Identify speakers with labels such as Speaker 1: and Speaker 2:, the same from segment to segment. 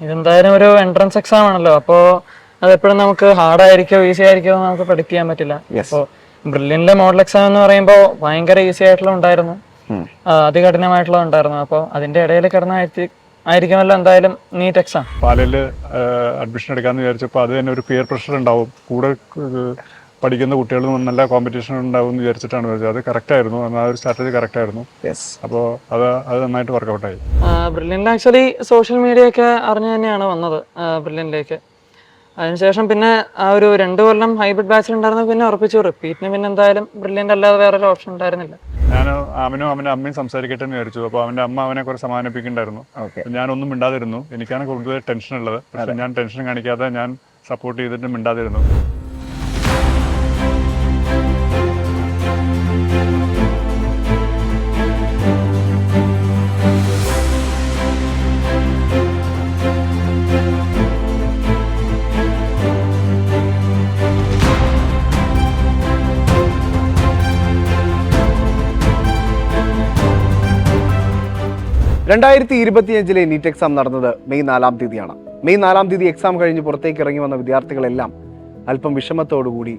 Speaker 1: ഇതെന്തായാലും ഒരു entrance exam ആണല്ലോ. അപ്പോൾ അതെപ്പോഴും നമുക്ക് ഹാർഡായിരിക്കോ ഈസി ആയിരിക്കോ എന്ന് നമുക്ക് പ്രഡിക്റ്റ് ചെയ്യാൻ പറ്റില്ല. അപ്പോൾ ബ്രില്യൻറ്റിലെ മോഡൽ എക്സാം എന്ന് പറയുമ്പോൾ ഭയങ്കര ഈസി ആയിട്ടുള്ള ഉണ്ടായിരുന്നു, അതികഠിനമായിട്ടുള്ള ഉണ്ടായിരുന്നു. അപ്പോൾ അതിന്റെ ഇടയിൽ ആയിരിക്കുമല്ലോ എന്തായാലും നീറ്റ് എക്സാം.
Speaker 2: പാലയിൽ അഡ്മിഷൻ എടുക്കാമെന്ന് വിചാരിച്ചപ്പോൾ അത് തന്നെ ഒരു പിയർ പ്രഷർ ഉണ്ടാവും, കൂടെ പഠിക്കുന്ന കുട്ടികളും നല്ല കോമ്പറ്റീഷൻ ഉണ്ടാവും എന്ന് വിചാരിച്ചിട്ടാണ് വിചാരിച്ചത്. അത് കറക്റ്റായിരുന്നു, ആ ഒരു സ്ട്രാറ്റജി കറക്റ്റായിരുന്നു. അപ്പോൾ അത് നന്നായിട്ട് വർക്കൗട്ടായി.
Speaker 1: ബ്രില്യൻറ്റിൽ ആക്ച്വലി സോഷ്യൽ മീഡിയ ഒക്കെ അറിഞ്ഞു തന്നെയാണ് വന്നത് ബ്രില്യൻറ്റിലേക്ക്. അതിനുശേഷം പിന്നെ ആ ഒരു 2 കൊല്ലം ഹൈബ്രിഡ് ബാച്ചിൽ ഉണ്ടായിരുന്നു. പിന്നെ ഉറപ്പിച്ചു റിപ്പീറ്റിന് പിന്നെ എന്തായാലും ബ്രില്യൻ്റ് അല്ലാതെ വേറൊരു ഓപ്ഷൻ ഉണ്ടായിരുന്നില്ല.
Speaker 2: ഞാൻ അവനും അവൻ്റെ അമ്മയും സംസാരിക്കട്ടെ എന്ന് വിചാരിച്ചു. അപ്പോൾ അവൻ്റെ അമ്മ അവനെ കുറച്ച് സമാധാനിപ്പിക്കുന്നുണ്ടായിരുന്നു. ഞാനൊന്നും മിണ്ടാതിരുന്നു. എനിക്കാണ് കൂടുതൽ ടെൻഷൻ ഉള്ളത്. പക്ഷെ ഞാൻ ടെൻഷൻ കാണിക്കാതെ ഞാൻ സപ്പോർട്ട് ചെയ്തിട്ട് മിണ്ടാതിരുന്നു.
Speaker 3: രണ്ടായിരത്തി 2025 നീറ്റ് എക്സാം നടന്നത് മെയ് 4-ാം തീയതിയാണ്. മെയ് 4-ാം തീയതി എക്സാം കഴിഞ്ഞ് പുറത്തേക്ക് ഇറങ്ങി വന്ന വിദ്യാർത്ഥികളെല്ലാം അല്പം വിഷമത്തോടുകൂടി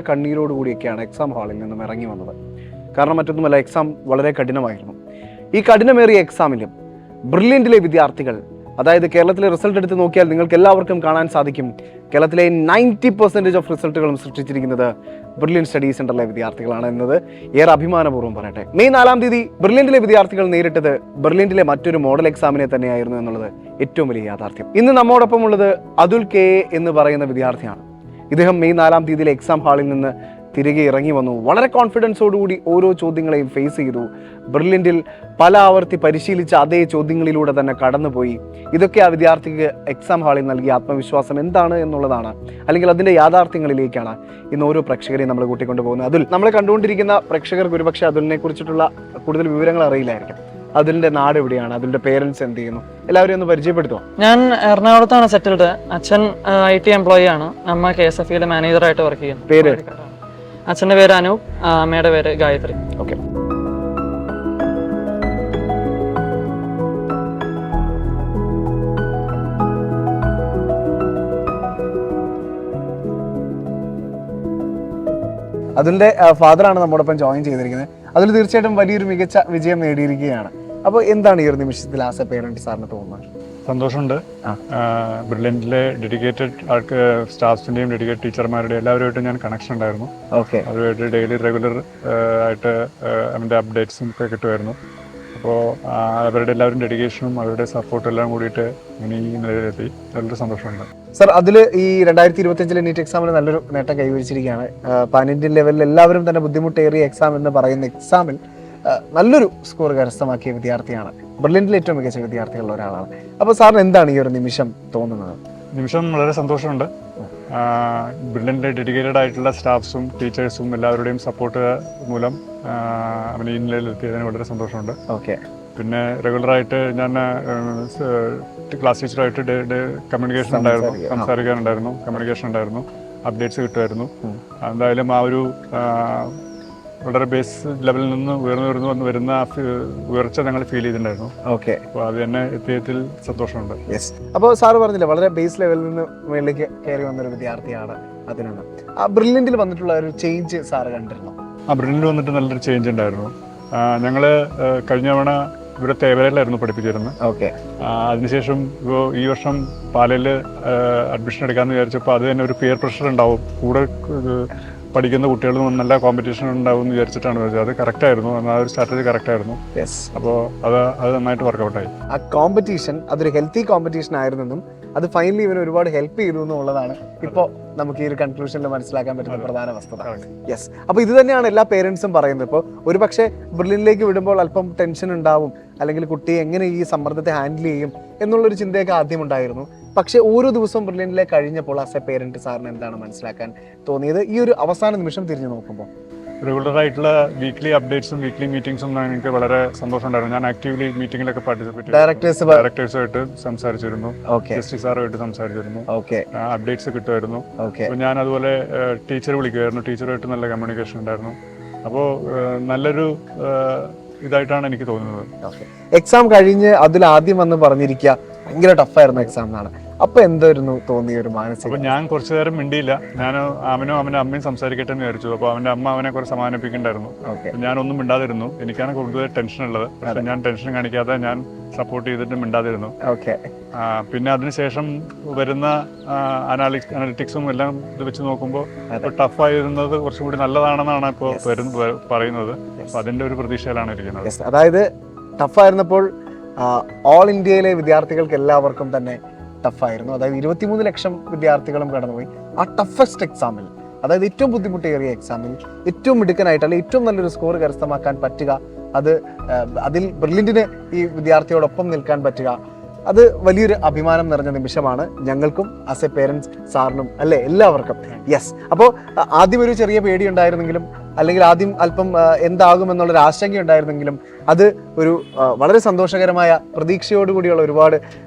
Speaker 3: കണ്ണീരോടുകൂടിയൊക്കെയാണ് എക്സാം ഹാളിൽ നിന്നും ഇറങ്ങി വന്നത്. കാരണം മറ്റൊന്നുമല്ല, എക്സാം വളരെ കഠിനമായിരുന്നു. ഈ കഠിനമേറിയ എക്സാമിലും ബ്രില്യൻറ്റിലെ വിദ്യാർത്ഥികൾ, അതായത് കേരളത്തിലെ റിസൾട്ട് എടുത്ത് നോക്കിയാൽ നിങ്ങൾക്ക് എല്ലാവർക്കും കാണാൻ സാധിക്കും, കേരളത്തിലെ 90% ഓഫ് റിസൾട്ടുകളും സൃഷ്ടിച്ചിരിക്കുന്നത് ബ്രില്യൻറ്റ് സ്റ്റഡി സെന്ററിലെ വിദ്യാർത്ഥികളാണ് എന്നത് ഏറെ അഭിമാനപൂർവ്വം പറയട്ടെ. മെയ് 4-ാം തീയതി ബ്രില്യൻറ്റിലെ വിദ്യാർത്ഥികൾ നേരിട്ടത് ബ്രില്യൻറ്റിലെ മറ്റൊരു മോഡൽ എക്സാമിനെ തന്നെയായിരുന്നു എന്നുള്ളത് ഏറ്റവും വലിയ യാഥാർത്ഥ്യം. ഇന്ന് നമ്മോടൊപ്പം ഉള്ളത് അതുൽ കെ എന്ന് പറയുന്ന വിദ്യാർത്ഥിയാണ്. ഇദ്ദേഹം മെയ് 4-ാം തീയതിയിലെ എക്സാം ഹാളിൽ നിന്ന് തിരികെ ഇറങ്ങി വന്നു. വളരെ കോൺഫിഡൻസോടുകൂടി ഓരോ ചോദ്യങ്ങളെയും ഫേസ് ചെയ്തു. ബ്രില്യൻറ്റിൽ പല ആവർത്തി പരിശീലിച്ച അതേ ചോദ്യങ്ങളിലൂടെ തന്നെ കടന്നുപോയി. ഇതൊക്കെ ആ വിദ്യാർത്ഥിക്ക് എക്സാം ഹാളിൽ നൽകിയ ആത്മവിശ്വാസം എന്താണ് എന്നുള്ളതാണ്, അല്ലെങ്കിൽ അതിൻ്റെ യാഥാർത്ഥ്യങ്ങളിലേക്കാണ് ഇന്ന് ഓരോ പ്രേക്ഷകരെയും നമ്മൾ കൂട്ടിക്കൊണ്ടു പോകുന്നത്. അതുൽ, നമ്മൾ കണ്ടുകൊണ്ടിരിക്കുന്ന പ്രേക്ഷകർക്ക് ഒരുപക്ഷെ അതുലിനെ കുറിച്ചിട്ടുള്ള കൂടുതൽ വിവരങ്ങൾ അറിയില്ലായിരിക്കും. അതിൻ്റെ നാട് എവിടെയാണ്, അതിൻ്റെ പേരൻസ് എന്ത് ചെയ്യുന്നു, എല്ലാവരെയും ഒന്ന് പരിചയപ്പെടുത്തുമോ?
Speaker 1: ഞാൻ എറണാകുളത്താണ് സെറ്റിൽഡ്. അച്ഛൻ IT എംപ്ലോയി ആണ്, അമ്മ KSFE മാനേജറായിട്ട് വർക്ക് ചെയ്യുന്നു.
Speaker 3: പേര്?
Speaker 1: അച്ഛൻ്റെ പേര് അനൂപ്, അമ്മയുടെ പേര് ഗായത്രി.
Speaker 3: ഓക്കെ. അതിൻ്റെ ഫാദറാണ് നമ്മോടൊപ്പം ജോയിൻ ചെയ്തിരിക്കുന്നത്. അതിൽ തീർച്ചയായിട്ടും വലിയൊരു മികച്ച വിജയം നേടിയിരിക്കുകയാണ്. അപ്പോൾ എന്താണ് ഈ ഒരു നിമിഷത്തിൽ ആസ് എ പേരന്റ് സാറിന് തോന്നുന്നത്?
Speaker 2: സന്തോഷമുണ്ട്. ബ്രില്യൻറ്റിലെ ഡെഡിക്കേറ്റഡ് സ്റ്റാഫിൻ്റെയും ഡെഡിക്കേറ്റഡ് ടീച്ചർമാരുടെയും എല്ലാവരുമായിട്ടും ഞാൻ കണക്ഷൻ ഉണ്ടായിരുന്നു. അവരുമായിട്ട് ഡെയിലി റെഗുലർ ആയിട്ട് അതിൻ്റെ അപ്ഡേറ്റ്സും ഒക്കെ കിട്ടുമായിരുന്നു. അപ്പോൾ അവരുടെ എല്ലാവരും ഡെഡിക്കേഷനും അവരുടെ സപ്പോർട്ടും എല്ലാം കൂടിയിട്ട് ഇങ്ങനെ ഈ നിലയിലെത്തി. വളരെ സന്തോഷമുണ്ട്.
Speaker 3: സർ, അതിൽ ഈ 2025 നീറ്റ് എക്സാമിൽ നല്ലൊരു നേട്ടം കൈവരിച്ചിരിക്കുകയാണ്. പാൻ ഇന്ത്യൻ ലെവലിൽ എല്ലാവരും തന്നെ ബുദ്ധിമുട്ടേറിയ എക്സാം എന്ന് പറയുന്ന എക്സാമിൽ നല്ലൊരു സ്കോർ കരസ്ഥമാക്കിയ വിദ്യാർത്ഥിയാണ്. ബ്രില്യൻറ്റിലെ ഏറ്റവും മികച്ച വിദ്യാർത്ഥികളുള്ള ഒരാളാണ്. അപ്പോൾ സാറിന് എന്താണ് ഈ ഒരു നിമിഷം തോന്നുന്നത്?
Speaker 2: നിമിഷം വളരെ സന്തോഷമുണ്ട്. ബ്രില്യൻറ്റിലെ ഡെഡിക്കേറ്റഡ് ആയിട്ടുള്ള സ്റ്റാഫ്സും ടീച്ചേഴ്സും എല്ലാവരുടെയും സപ്പോർട്ട് മൂലം അവന് ഈ നിലയിലെത്തിയതിന് വളരെ സന്തോഷമുണ്ട്.
Speaker 3: ഓക്കെ.
Speaker 2: പിന്നെ റെഗുലറായിട്ട് ഞാൻ ക്ലാസ് ടീച്ചറായിട്ട് കമ്മ്യൂണിക്കേഷൻ ഉണ്ടായിരുന്നു, സംസാരിക്കാനുണ്ടായിരുന്നു, കമ്മ്യൂണിക്കേഷൻ ഉണ്ടായിരുന്നു, അപ്ഡേറ്റ്സ് കിട്ടുമായിരുന്നു. എന്തായാലും ആ ഒരു വളരെ ബേസ് ലെവലിൽ നിന്ന് ഉയർന്നു വരുന്ന ഉയർച്ച ഞങ്ങൾ ഫീൽ ചെയ്തിട്ടുണ്ടായിരുന്നു.
Speaker 3: ഓക്കെ.
Speaker 2: അപ്പോൾ അത് തന്നെ എത്തിയതിൽ സന്തോഷമുണ്ട്.
Speaker 3: യെസ്. അപ്പോൾ സാറ് പറഞ്ഞില്ലേ, വളരെ ബേസ് ലെവലിൽ നിന്ന് മുകളിലേക്ക് കയറി വന്നൊരു വിദ്യാർത്ഥിയാണ്. അതിനാണ് ആ ബ്രില്യൻറ്റിൽ വന്നിട്ടുള്ള ഒരു ചേഞ്ച് സാറ് കണ്ടിരുന്നു?
Speaker 2: ബ്രില്യൻറ്റിൽ വന്നിട്ട് നല്ലൊരു ചേഞ്ച് ഉണ്ടായിരുന്നു. ഞങ്ങൾ കഴിഞ്ഞ തവണ ഇവിടെ തേവരയിലായിരുന്നു പഠിപ്പിച്ചിരുന്നത്.
Speaker 3: ഓക്കെ.
Speaker 2: അതിനുശേഷം ഇപ്പോൾ ഈ വർഷം പാലയിൽ അഡ്മിഷൻ എടുക്കാമെന്ന് വിചാരിച്ചപ്പോൾ അത് തന്നെ ഒരു പിയർ പ്രഷർ ഉണ്ടാവും, കൂടെ പഠിക്കുന്ന കുട്ടികളും നല്ല കോമ്പറ്റീഷൻ ഉണ്ടാവും എന്ന് വിചാരിച്ചിട്ടാണ് വിചാരിച്ചത്. അത് കറക്റ്റായിരുന്നു, ആ ഒരു സ്ട്രാറ്റജി കറക്റ്റായിരുന്നു. അപ്പോൾ അത് നന്നായിട്ട് വർക്കൗട്ടായി.
Speaker 3: ആ കോമ്പറ്റീഷൻ അതൊരു ഹെൽത്തി കോമ്പറ്റീഷൻ ആയിരുന്നെന്നും അത് ഫൈനലി ഇവന് ഒരുപാട് ഹെൽപ്പ് ചെയ്തു എന്നുള്ളതാണ് ഇപ്പോൾ നമുക്ക് ഈ ഒരു കൺക്ലൂഷനിൽ മനസ്സിലാക്കാൻ പറ്റുന്ന പ്രധാന വസ്തുത. യെസ്. അപ്പോൾ ഇത് തന്നെയാണ് എല്ലാ പേരൻസും പറയുന്നത്. ഇപ്പോൾ ഒരു പക്ഷേ ബ്രില്യൻറ്റിലേക്ക് വിടുമ്പോൾ അല്പം ടെൻഷൻ ഉണ്ടാവും, അല്ലെങ്കിൽ കുട്ടി എങ്ങനെ ഈ സമ്മർദ്ദത്തെ ഹാൻഡിൽ ചെയ്യും എന്നുള്ളൊരു ചിന്തയൊക്കെ ആദ്യം ഉണ്ടായിരുന്നു. പക്ഷേ ഓരോ ദിവസവും ബ്രില്യൻറ്റിലേക്ക് കഴിഞ്ഞപ്പോൾ ആസ് എ പേരന്റ് സാറിന് എന്താണ് മനസ്സിലാക്കാൻ തോന്നിയത് ഈ ഒരു അവസാന നിമിഷം തിരിഞ്ഞു നോക്കുമ്പോൾ?
Speaker 2: റെഗുലറായിട്ടുള്ള വീക്ക്ലി അപ്ഡേറ്റ്സും വീക്ക്ലി മീറ്റിംഗ്സും എനിക്ക് വളരെ സന്തോഷമുണ്ടായിരുന്നു. ഞാൻ ആക്റ്റീവ്ലി മീറ്റിംഗിലൊക്കെ പാർട്ടിസിപ്പേറ്റ് ഡയറക്ടേഴ്സുമായിട്ട് സംസാരിച്ചിരുന്നു, ജസ്റ്റിസ് സാറുമായിട്ട് സംസാരിച്ചിരുന്നു, അപ്ഡേറ്റ്സ് കിട്ടുമായിരുന്നു. അപ്പോൾ ഞാൻ അതുപോലെ ടീച്ചർ വിളിക്കുമായിരുന്നു, ടീച്ചറുമായിട്ട് നല്ല കമ്മ്യൂണിക്കേഷൻ ഉണ്ടായിരുന്നു. അപ്പോൾ നല്ലൊരു ഇതായിട്ടാണ് എനിക്ക് തോന്നുന്നത്.
Speaker 3: എക്സാം കഴിഞ്ഞ് അതിൽ ആദ്യം വന്ന് പറഞ്ഞിരിക്കുക ഭയങ്കര ടഫായിരുന്നു എക്സാം എന്നാണ്. അപ്പൊ എന്തായിരുന്നു തോന്നിയ ഒരു മാനസിക?
Speaker 2: അപ്പൊ ഞാൻ കുറച്ചു നേരം മിണ്ടിയില്ല. ഞാൻ അവനും അവന്റെ അമ്മയും സംസാരിക്കട്ടെ എന്ന് വിചാരിച്ചു. അപ്പൊ അവന്റെ അമ്മ അവനെ കുറെ സമാധാനിപ്പിക്കണ്ടായിരുന്നു. ഞാനൊന്നും മിണ്ടാതിരുന്നു. എനിക്കാണ് കൂടുതൽ ടെൻഷൻ ഉള്ളത്. പക്ഷെ ഞാൻ ടെൻഷൻ കാണിക്കാതെ ഞാൻ സപ്പോർട്ട് ചെയ്തിട്ട് മിണ്ടാതിരുന്നു. പിന്നെ അതിനുശേഷം വരുന്ന അനാലിറ്റിക്സും എല്ലാം ഇത് വെച്ച് നോക്കുമ്പോൾ ടഫായിരുന്നത് കുറച്ചും കൂടി നല്ലതാണെന്നാണ് ഇപ്പോൾ പറയുന്നത്. അപ്പൊ അതിന്റെ ഒരു പ്രതീക്ഷയിലാണ് ഇരിക്കുന്നത്.
Speaker 3: അതായത് ടഫായിരുന്നപ്പോൾ ഓൾ ഇന്ത്യയിലെ വിദ്യാർത്ഥികൾക്ക് എല്ലാവർക്കും തന്നെ ടഫായിരുന്നു. അതായത് 23 ലക്ഷം വിദ്യാർത്ഥികളും കടന്നുപോയി ആ ടഫസ്റ്റ് എക്സാമിൽ, അതായത് ഏറ്റവും ബുദ്ധിമുട്ടേറിയ എക്സാമിൽ ഏറ്റവും മിടുക്കനായിട്ട് അല്ലെങ്കിൽ ഏറ്റവും നല്ലൊരു സ്കോർ കരസ്ഥമാക്കാൻ പറ്റുക, അതിൽ ബ്രില്യന്റിന് ഈ വിദ്യാർത്ഥിയോടൊപ്പം നിൽക്കാൻ പറ്റുക, അത് വലിയൊരു അഭിമാനം നിറഞ്ഞ നിമിഷമാണ് ഞങ്ങൾക്കും ആസ് എ പേരൻസ്, സാറിനും അല്ലേ, എല്ലാവർക്കും. യെസ്. അപ്പോൾ ആദ്യം ഒരു ചെറിയ പേടി ഉണ്ടായിരുന്നെങ്കിലും, അല്ലെങ്കിൽ ആദ്യം അല്പം എന്താകുമെന്നുള്ളൊരു ആശങ്ക ഉണ്ടായിരുന്നെങ്കിലും, അത് ഒരു വളരെ സന്തോഷകരമായ പ്രതീക്ഷയോടുകൂടിയുള്ള ഒരുപാട്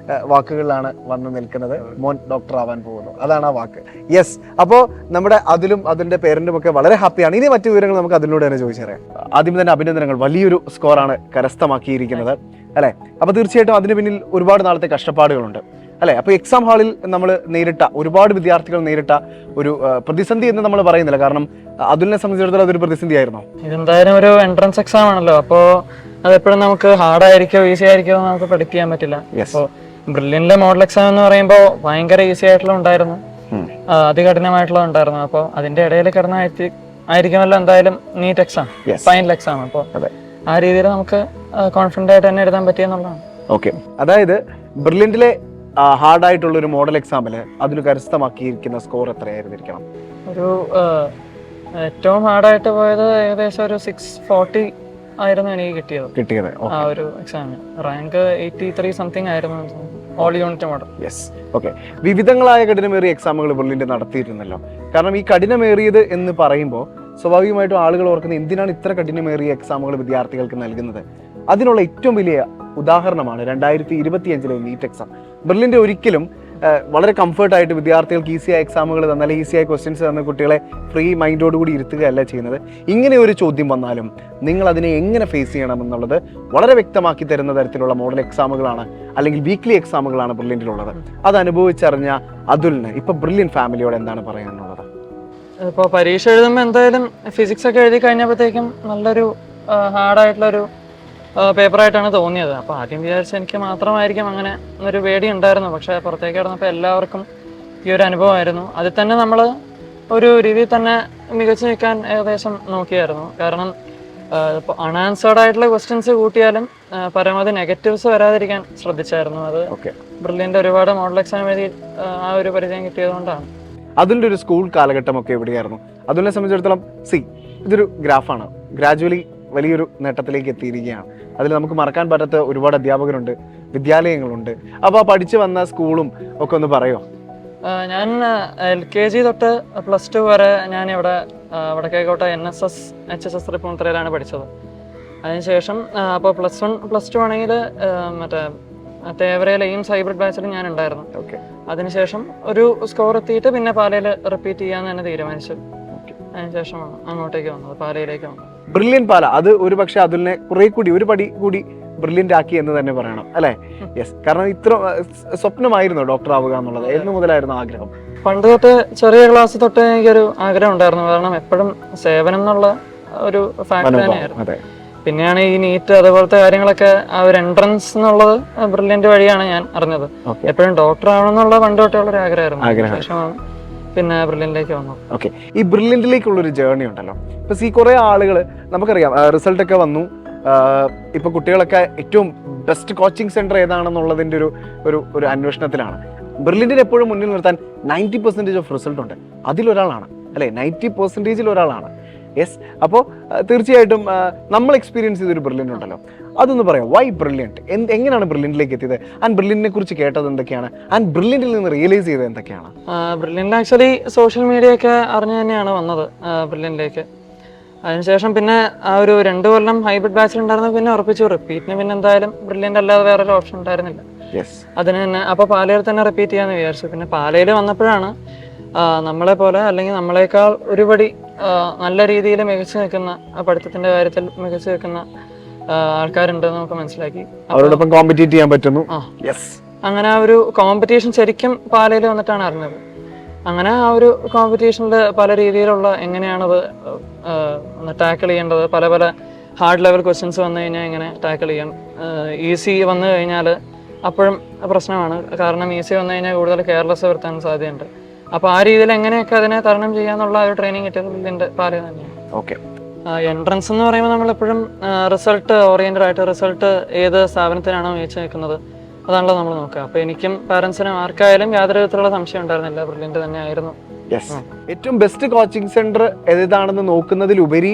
Speaker 3: വാക്കുകളിലാണ് വന്ന് നിൽക്കുന്നത്. മോൻ ഡോക്ടർ ആവാൻ പോകുന്നു, അതാണ് ആ വാക്ക്. യെസ്. അപ്പോൾ നമ്മുടെ അതിന്റെ പേരന്റും ഒക്കെ വളരെ ഹാപ്പിയാണ്. ഇനി മറ്റു വിവരങ്ങൾ നമുക്ക് അതിലൂടെ തന്നെ ചോദിച്ചറിയാം. ആദ്യം തന്നെ അഭിനന്ദനങ്ങൾ, വലിയൊരു സ്കോറാണ് കരസ്ഥമാക്കിയിരിക്കുന്നത് അല്ലേ. അപ്പോൾ തീർച്ചയായിട്ടും അതിന് പിന്നിൽ ഒരുപാട് നാളത്തെ കഷ്ടപ്പാടുകളുണ്ട് അല്ലെ. അപ്പോൾ എക്സാം ഹാളിൽ നമ്മൾ ഒരുപാട് വിദ്യാർത്ഥികൾ നേരിട്ട ഒരു പ്രതിസന്ധി എന്ന് നമ്മൾ പറയുന്നില്ല, കാരണം അതുലിനെ സംബന്ധിച്ചിടത്തോളം അതൊരു പ്രതിസന്ധി ആയിരുന്നോ?
Speaker 1: ഇതെന്തായാലും ഒരു എൻട്രൻസ് എക്സാം ആണല്ലോ, അപ്പോൾ അതെപ്പോഴും നമുക്ക് ഹാർഡ് ആയിരിക്കോ ഈസി ആയിരിക്കോ എന്ന് നമുക്ക് predict ചെയ്യാൻ പറ്റില്ല. അപ്പോൾ ബ്രില്യന്റിലെ മോഡൽ എക്സാം എന്ന് പറയുമ്പോൾ ഭയങ്കര ഈസി ആയിട്ടുള്ള ഉണ്ടായിരുന്നു, അതികഠിനമായിട്ടുള്ള ഉണ്ടായിരുന്നു. അപ്പോൾ അതിന്റെ ഇടയിൽ കിടന്ന ആയിരിക്കുമല്ലോ എന്തായാലും നീറ്റ് എക്സാം, ഫൈനൽ എക്സാം. അപ്പോൾ ആ രീതിയിൽ നമുക്ക് കോൺഫിഡന്റ് ആയിട്ട് തന്നെ എഴുതാൻ പറ്റിയെന്നുള്ളതാണ്.
Speaker 3: ഓക്കെ. അതായത് ബ്രില്യന്റിലെ ഹാർഡായിട്ടുള്ള ഒരു മോഡൽ എക്സാമിൽ അതിൽ കരസ്ഥമാക്കിയിരിക്കുന്ന സ്കോർ എത്രയായിരുന്നിരിക്കണം?
Speaker 1: ഒരു ഏറ്റവും ഹാർഡായിട്ട് പോയത് ഏകദേശം ഒരു 640 ആയിരുന്നു എനിക്ക് കിട്ടിയത് ആ ഒരു എക്സാമിന്. റാങ്ക് 83 സംതിങ് ആയിരുന്നു, all unit model.
Speaker 3: Yes. Okay. വിവിധങ്ങളായ കഠിനമേറിയ എക്സാമുകൾ ബ്രില്യന്റ് നടത്തിയിരുന്നല്ലോ. കാരണം ഈ കഠിനമേറിയത് എന്ന് പറയുമ്പോൾ സ്വാഭാവികമായിട്ടും ആളുകൾ ഓർക്കുന്നത് എന്തിനാണ് ഇത്ര കഠിനമേറിയ എക്സാമുകൾ വിദ്യാർത്ഥികൾക്ക് നൽകുന്നത്? അതിനുള്ള ഏറ്റവും വലിയ ഉദാഹരണമാണ് 2025 നീറ്റ് എക്സാം. ബ്രില്യന്റ് ഒരിക്കലും വളരെ കംഫർട്ടായിട്ട് വിദ്യാർത്ഥികൾക്ക് ഈസിയായ എക്സാമുകൾ തന്നാൽ, ഈസിയായ ക്വസ്റ്റ്യൻസ് തന്ന കുട്ടികളെ ഫ്രീ മൈൻഡോടുകൂടി ഇരുത്തുകയല്ല ചെയ്യുന്നത്. ഇങ്ങനെ ഒരു ചോദ്യം വന്നാലും നിങ്ങൾ അതിനെ എങ്ങനെ ഫേസ് ചെയ്യണം എന്നുള്ളത് വളരെ വ്യക്തമാക്കി തരുന്ന തരത്തിലുള്ള മോഡൽ എക്സാമുകളാണ്, അല്ലെങ്കിൽ വീക്ക്ലി എക്സാമുകളാണ് ബ്രില്യന്റിലുള്ളത്. അത് അനുഭവിച്ചറിഞ്ഞ അതുലിന് ഇപ്പൊ ബ്രില്യന്റ് ഫാമിലിയോട് എന്താണ് പറയാനുള്ളത്?
Speaker 1: ഇപ്പോൾ പരീക്ഷ എഴുതുമ്പോൾ എന്തായാലും ഫിസിക്സ് ഒക്കെ എഴുതി കഴിഞ്ഞപ്പോഴത്തേക്കും നല്ലൊരു ഹാർഡായിട്ടുള്ളൊരു പേപ്പറായിട്ടാണ് തോന്നിയത്. അപ്പോൾ ആദ്യം വിചാരിച്ച് എനിക്ക് മാത്രമായിരിക്കും അങ്ങനെ ഒരു പേടി ഉണ്ടായിരുന്നു. പക്ഷേ പുറത്തേക്ക് കിടന്നപ്പോൾ എല്ലാവർക്കും ഈ ഒരു അനുഭവമായിരുന്നു. അതിൽ തന്നെ നമ്മൾ ഒരു രീതിയിൽ തന്നെ മികച്ചു നിൽക്കാൻ ഏകദേശം നോക്കിയായിരുന്നു. കാരണം ഇപ്പോൾ അൺആൻസേർഡ് ആയിട്ടുള്ള ക്വസ്റ്റ്യൻസ് കൂട്ടിയാലും പരമാവധി നെഗറ്റീവ്സ് വരാതിരിക്കാൻ ശ്രദ്ധിച്ചായിരുന്നു. അത് ബ്രില്യന്റ് ഒരുപാട് മോഡൽ എക്സാം എഴുതി ആ ഒരു പരിചയം കിട്ടിയത് കൊണ്ടാണ്.
Speaker 3: അതിൻ്റെ ഒരു സ്കൂൾ കാലഘട്ടമൊക്കെ എവിടെയായിരുന്നു? അതിനെ സംബന്ധിച്ചിടത്തോളം ഇതൊരു ഗ്രാഫാണ്, ഗ്രാജുവലി വലിയൊരു നേട്ടത്തിലേക്ക് എത്തിയിരിക്കുകയാണ്. അതിൽ നമുക്ക് മറക്കാൻ പറ്റാത്ത ഒരുപാട് അധ്യാപകരുണ്ട്, വിദ്യാലയങ്ങളുണ്ട്. അപ്പോൾ ആ പഠിച്ചു വന്ന സ്കൂളും ഒക്കെ ഒന്ന് പറയുമോ?
Speaker 1: ഞാൻ LKG തൊട്ട് +2 വരെ ഞാൻ ഇവിടെ വടക്കേക്കോട്ട NSS HSS തൃപ്പൂണിത്തുറയിലാണ് പഠിച്ചത്. അതിനുശേഷം അപ്പോൾ +1 +2 ആണെങ്കിൽ മറ്റേ തേവരയിലെ എയിംസ് ഹൈബ്രിഡ് ബാച്ചിൽ ഞാൻ ഉണ്ടായിരുന്നു. അതിനുശേഷം ഒരു സ്കോർ എത്തിയിട്ട് പിന്നെ പാലയിൽ റിപ്പീറ്റ് ചെയ്യാന്ന് തന്നെ തീരുമാനിച്ചു. അതിനുശേഷമാണ് അങ്ങോട്ടേക്ക് വന്നത്, പാലയിലേക്ക് വന്നത്.
Speaker 3: ബ്രില്യന്റ് പാല, അത് ഒരു പക്ഷെ അതിനെ കുറെ കൂടി ഒരു പടി കൂടി ബ്രില്യന്റ് ആക്കി എന്ന് തന്നെ പറയണം അല്ലേ? യെസ്. കാരണം ഇത്ര സ്വപ്നമായിരുന്നു ഡോക്ടർ ആവുക എന്നുള്ളത്, എന്ന് മുതലായിരുന്നു ആഗ്രഹം?
Speaker 1: പണ്ട് തൊട്ട് ചെറിയ ക്ലാസ് തൊട്ട് എനിക്കൊരു ആഗ്രഹം ഉണ്ടായിരുന്നു. കാരണം എപ്പോഴും സേവനം എന്നുള്ള ഒരു ഫാക്ടർ തന്നെയായിരുന്നു. പിന്നെയാണ് ഈ നീറ്റ് അതുപോലത്തെ കാര്യങ്ങളൊക്കെ ആ ഒരു എൻട്രൻസ് എന്നുള്ളത് ബ്രില്യന്റ് വഴിയാണ് ഞാൻ അറിഞ്ഞത്. എപ്പോഴും ഡോക്ടർ ആവണമെന്നുള്ള പണ്ട് തൊട്ടുള്ള ഒരു ആഗ്രഹമായിരുന്നു. ശേഷമാണ് പിന്നെ ബ്രില്യന്റിലേക്ക് വന്നു.
Speaker 3: ഓക്കെ. ഈ ബ്രില്യന്റിലേക്കുള്ളൊരു ജേർണി ഉണ്ടല്ലോ. ഇപ്പൊ കുറെ ആളുകൾ നമുക്കറിയാം, റിസൾട്ട് ഒക്കെ വന്നു, ഇപ്പൊ കുട്ടികളൊക്കെ ഏറ്റവും ബെസ്റ്റ് കോച്ചിങ് സെന്റർ ഏതാണെന്നുള്ളതിന്റെ ഒരു അന്വേഷണത്തിലാണ്. ബ്രില്യന്റിന് എപ്പോഴും മുന്നിൽ നിർത്താൻ 90% ഓഫ് റിസൾട്ട് ഉണ്ട്. അതിലൊരാളാണ് അല്ലെ, 90% ഒരാളാണ്. യെസ്. അപ്പോൾ തീർച്ചയായിട്ടും നമ്മൾ എക്സ്പീരിയൻസ് ചെയ്തൊരു ബ്രില്യന്റ് ഉണ്ടല്ലോ, അതൊന്ന് പറയാം. Why brilliant? എങ്ങനെയാണ് ബ്രില്യന്റിലേക്ക് എത്തിയത്? ആൻഡ് ബ്രില്യന്റിനെ കുറിച്ച് കേട്ടത് എന്തൊക്കെയാണ്? ആൻഡ് ബ്രില്യന്റിൽ നിന്ന് റിയലൈസ് ചെയ്തത് എന്തൊക്കെയാണ്?
Speaker 1: ബ്രില്യന്റ് ആക്ച്വലി സോഷ്യൽ മീഡിയ ഒക്കെ അറിഞ്ഞു തന്നെയാണ് വന്നത് ബ്രില്യന്റിലേക്ക്. അതിനുശേഷം പിന്നെ ആ ഒരു 2 കൊല്ലം ഹൈബ്രിഡ് ബാച്ചിൽ ഉണ്ടായിരുന്നു. പിന്നെ ഉറപ്പിച്ചു റിപ്പീറ്റിന് പിന്നെ എന്തായാലും ബ്രില്യന്റ് അല്ലാതെ വേറൊരു ഓപ്ഷൻ ഉണ്ടായിരുന്നില്ല. അതിന് തന്നെ അപ്പോൾ പാലയിൽ തന്നെ റിപ്പീറ്റ് ചെയ്യാന്ന് വിചാരിച്ചു. പിന്നെ പാലയിൽ വന്നപ്പോഴാണ് നമ്മളെ പോലെ അല്ലെങ്കിൽ നമ്മളെക്കാൾ ഒരുപടി നല്ല രീതിയിൽ മികച്ചു നിൽക്കുന്ന, പഠിത്തത്തിന്റെ കാര്യത്തിൽ മികച്ചു നിൽക്കുന്ന ആൾക്കാരുണ്ടെന്ന് നമുക്ക് മനസ്സിലാക്കി.
Speaker 3: അവരോടൊപ്പം കോമ്പറ്റീറ്റ് ചെയ്യാൻ പറ്റുന്നു.
Speaker 1: അങ്ങനെ ആ ഒരു കോമ്പറ്റീഷൻ ശരിക്കും പാലയിൽ വന്നിട്ടാണ് അറിഞ്ഞത്. അങ്ങനെ ആ ഒരു കോമ്പറ്റീഷനിൽ പല രീതിയിലുള്ള എങ്ങനെയാണത് ടാക്കിൾ ചെയ്യേണ്ടത്, പല പല ഹാർഡ് ലെവൽ ക്വസ്റ്റ്യൻസ് വന്നു കഴിഞ്ഞാൽ എങ്ങനെ ടാക്കിൾ ചെയ്യാം, ഈസി വന്നു കഴിഞ്ഞാൽ അപ്പോഴും പ്രശ്നമാണ്. കാരണം ഈസി വന്നു കഴിഞ്ഞാൽ കൂടുതൽ കെയർലെസ് വരുത്താൻ സാധ്യതയുണ്ട്. അപ്പോൾ ആ രീതിയിൽ എങ്ങനെയൊക്കെ അതിനെ തരണം ചെയ്യാന്നുള്ള ഒരു ട്രെയിനിങ് കിട്ടിയത് ഇതിൻ്റെ പാലയിൽ തന്നെയാണ്.
Speaker 3: ഓക്കെ.
Speaker 1: എൻട്രൻസ് എന്ന് പറയുമ്പോൾ നമ്മളെപ്പോഴും റിസൾട്ട് ഓറിയൻറ്റഡ് ആയിട്ട് റിസൾട്ട് ഏത് സ്ഥാപനത്തിനാണോ മികച്ചു നിൽക്കുന്നത് അതാണല്ലോ നമ്മൾ നോക്കുക. അപ്പോൾ എനിക്കും പാരൻസിനും ആർക്കായാലും യാതൊരു വിധത്തിലുള്ള സംശയം ഉണ്ടായിരുന്നില്ല, ബ്രില്യൻ്റ് തന്നെ ആയിരുന്നു.
Speaker 3: ഏറ്റവും ബെസ്റ്റ് കോച്ചിങ് സെന്റർ ഏതാണെന്ന് നോക്കുന്നതിലുപരി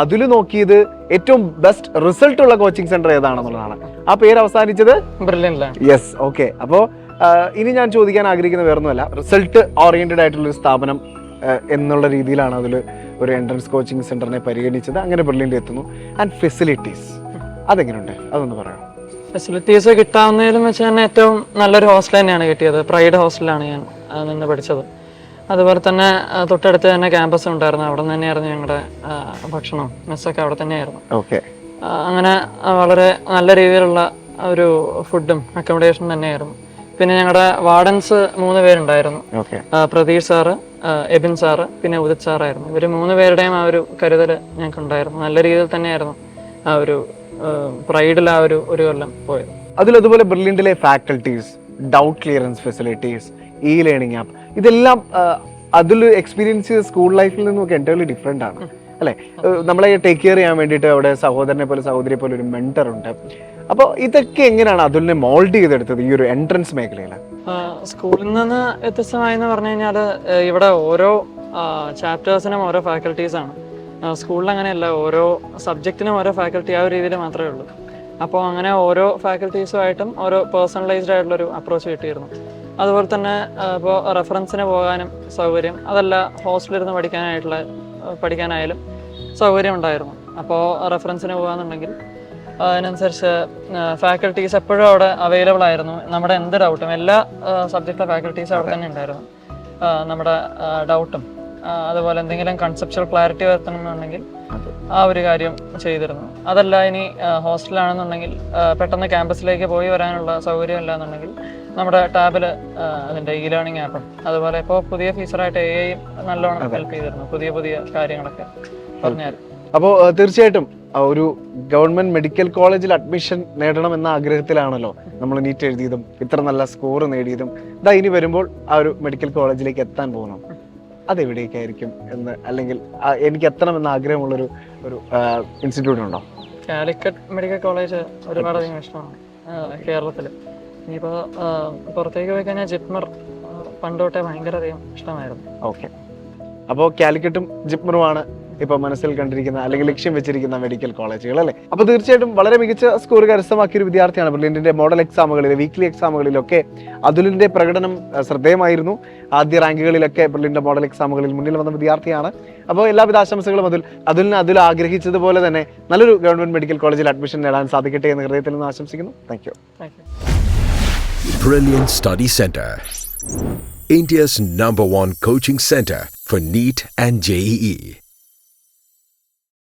Speaker 3: അതിൽ നോക്കിയത് ഏറ്റവും ബെസ്റ്റ് റിസൾട്ട് ഉള്ള കോച്ചിങ് സെന്റർ ഏതാണെന്നുള്ളതാണ്. ആ പേര് അവസാനിച്ചത്
Speaker 1: ബ്രില്യൻ്റിലാണ്.
Speaker 3: യെസ്. ഓക്കെ. അപ്പോൾ ഇനി ഞാൻ ചോദിക്കാൻ ആഗ്രഹിക്കുന്ന വേറൊന്നുമല്ല, റിസൾട്ട് ഓറിയന്റഡ് ആയിട്ടുള്ള ഒരു സ്ഥാപനം എന്നുള്ള രീതിയിലാണ് അതിൽ ഒരു എൻട്രൻസ് കോച്ചിങ് സെന്ററിനെ പരിഗണിച്ചത്. അങ്ങനെ ബ്രില്യൻ്റ് എത്തുന്നു. ആൻഡ് ഫെസിലിറ്റീസ് അതെങ്ങനെയുണ്ട്, അതൊന്ന് പറയാം.
Speaker 1: ഫെസിലിറ്റീസ് കിട്ടാവുന്നതിലും വെച്ച് തന്നെ ഏറ്റവും നല്ലൊരു ഹോസ്റ്റൽ തന്നെയാണ് കിട്ടിയത്. പ്രൈഡ് ഹോസ്റ്റലിലാണ് ഞാൻ നിന്ന് പഠിച്ചത്. അതുപോലെ തന്നെ തൊട്ടടുത്ത് തന്നെ ക്യാമ്പസ് ഉണ്ടായിരുന്നു, അവിടെ തന്നെയായിരുന്നു ഞങ്ങളുടെ ഭക്ഷണം, മെസ്സൊക്കെ അവിടെ തന്നെയായിരുന്നു.
Speaker 3: ഓക്കെ.
Speaker 1: അങ്ങനെ വളരെ നല്ല രീതിയിലുള്ള ഒരു ഫുഡും അക്കോമഡേഷനും തന്നെയായിരുന്നു. പിന്നെ ഞങ്ങളുടെ വാർഡൻസ് 3 പേരുണ്ടായിരുന്നു. പ്രതീഷ് സാറ്, എബിൻ സാറ്, പിന്നെ ഉദിത് സാറായിരുന്നു. ഇവർ 3 പേരുടെയും ആ ഒരു കരുതൽ ഞങ്ങൾക്ക് ഉണ്ടായിരുന്നു. നല്ല രീതിയിൽ തന്നെയായിരുന്നു ആ ഒരു പ്രൈഡിൽ ആ ഒരു കൊല്ലം പോയത്.
Speaker 3: അതിലതുപോലെ ബ്രില്യൻ്റിലെ faculties, doubt clearance facilities, e learning app, ഇതെല്ലാം അതിൽ എക്സ്പീരിയൻസ് ചെയ്ത സ്കൂൾ ലൈഫിൽ നിന്നൊക്കെ എൻ്റയർലി ഡിഫറെൻ്റ് ആണ് അല്ലേ? നമ്മളെ ടേക്ക് കെയർ ചെയ്യാൻ വേണ്ടിയിട്ട് അവിടെ സഹോദരനെ പോലെ സഹോദരിയെ പോലെ ഒരു മെൻറ്റർ ഉണ്ട്. അപ്പോൾ ഇതൊക്കെ എങ്ങനെയാണ് അതുലിനെ മോൾഡ് ചെയ്തെടുത്തത് ഈ ഒരു എൻട്രൻസ് മേഖലയിൽ?
Speaker 1: സ്കൂളിൽ നിന്ന് വ്യത്യസ്തമായെന്ന് പറഞ്ഞു കഴിഞ്ഞാൽ ഇവിടെ ഓരോ ചാപ്റ്റേഴ്സിനും ഓരോ ഫാക്കൽറ്റീസാണ്. സ്കൂളിൽ അങ്ങനെയല്ല, ഓരോ സബ്ജക്റ്റിനും ഓരോ ഫാക്കൽറ്റി, ആ ഒരു രീതിയിൽ മാത്രമേ ഉള്ളൂ. അപ്പോൾ അങ്ങനെ ഓരോ ഫാക്കൽറ്റീസുമായിട്ടും ഓരോ പേഴ്സണലൈസ്ഡ് ആയിട്ടുള്ളൊരു അപ്രോച്ച് കിട്ടിയിരുന്നു. അതുപോലെ തന്നെ ഇപ്പോൾ റെഫറൻസിന് പോകാനും സൗകര്യം, അതല്ല ഹോസ്റ്റലിരുന്ന് പഠിക്കാനായാലും സൗകര്യം ഉണ്ടായിരുന്നു. അപ്പോൾ റെഫറൻസിന് പോകാന്നുണ്ടെങ്കിൽ അതിനനുസരിച്ച് ഫാക്കൽറ്റീസ് എപ്പോഴും അവിടെ അവൈലബിൾ ആയിരുന്നു. നമ്മുടെ എന്ത് ഡൗട്ടും, എല്ലാ സബ്ജക്റ്റിലെ ഫാക്കൽറ്റീസ് അവിടെ തന്നെ ഉണ്ടായിരുന്നു. നമ്മുടെ ഡൗട്ടും അതുപോലെ എന്തെങ്കിലും കൺസെപ്ച്വൽ ക്ലാരിറ്റി വരുത്തണമെന്നുണ്ടെങ്കിൽ ആ ഒരു കാര്യം ചെയ്തിരുന്നു. അതല്ല ഇനി ഹോസ്റ്റലാണെന്നുണ്ടെങ്കിൽ പെട്ടെന്ന് ക്യാമ്പസിലേക്ക് പോയി വരാനുള്ള സൗകര്യം ഇല്ല എന്നുണ്ടെങ്കിൽ നമ്മുടെ ടാബിൽ അതിൻ്റെ ഇ ലേണിംഗ് ആപ്പും, അതുപോലെ ഇപ്പോൾ പുതിയ ഫീച്ചറായിട്ട് AI നല്ലോണം ഹെൽപ്പ് ചെയ്തിരുന്നു, പുതിയ കാര്യങ്ങളൊക്കെ പറഞ്ഞാൽ.
Speaker 3: അപ്പോൾ തീർച്ചയായിട്ടും ഒരു ഗവൺമെന്റ് മെഡിക്കൽ കോളേജിൽ അഡ്മിഷൻ നേടണം എന്ന ആഗ്രഹത്തിലാണല്ലോ നമ്മൾ നീറ്റ് എഴുതിയതും ഇത്ര നല്ല സ്കോർ നേടിയതും. ഇനി വരുമ്പോൾ ആ ഒരു മെഡിക്കൽ കോളേജിലേക്ക് എത്താൻ പോകണം, അതെവിടേക്കായിരിക്കും എന്ന്, അല്ലെങ്കിൽ എനിക്ക് എത്തണം എന്ന ആഗ്രഹമുള്ളൊരു ഇൻസ്റ്റിറ്റ്യൂട്ട് ഉണ്ടോ?
Speaker 1: കാലിക്കറ്റ് മെഡിക്കൽ കോളേജ് ഒരുപാടധികം ഇഷ്ടമാണ് കേരളത്തിൽ. ഇനിയിപ്പോൾ പുറത്തേക്ക് പോയി കഴിഞ്ഞാൽ ജിപ്മർ പണ്ട് തൊട്ടേ ഭയങ്കര അധികം ഇഷ്ടമായിരുന്നു.
Speaker 3: ഓക്കെ. അപ്പോൾ കാലിക്കറ്റും ജിപ്മറുമാണ് ഇപ്പൊ മനസ്സിൽ കണ്ടിരിക്കുന്ന അല്ലെങ്കിൽ ലക്ഷ്യം വെച്ചിരിക്കുന്ന മെഡിക്കൽ കോളേജുകൾ അല്ലേ? അപ്പൊ തീർച്ചയായിട്ടും വളരെ മികച്ച സ്കോർ കരസ്ഥമാക്കിയ ഒരു വിദ്യാർത്ഥിയാണ്. ബ്രില്യന്റിന്റെ മോഡൽ എക്സാമുകളിൽ, വീക്ക്ലി എക്സാമുകളിലൊക്കെ അതുലിന്റെ പ്രകടനം ശ്രദ്ധേയമായിരുന്നു. ആദ്യ റാങ്കുകളിലൊക്കെ ബ്രില്യന്റെ മോഡൽ എക്സാമുകളിൽ മുന്നിൽ വന്ന വിദ്യാർത്ഥിയാണ്. അപ്പോൾ എല്ലാവിധ ആശംസകളും അതിൽ ആഗ്രഹിച്ചതുപോലെ തന്നെ നല്ലൊരു ഗവൺമെന്റ് മെഡിക്കൽ കോളേജിൽ അഡ്മിഷൻ നേടാൻ സാധിക്കട്ടെ എന്ന് ഹൃദയത്തിൽ നിന്ന് ആശംസിക്കുന്നു. Thank you.
Speaker 4: Brilliant Study Center, India's #1 coaching center for NEET and JEE.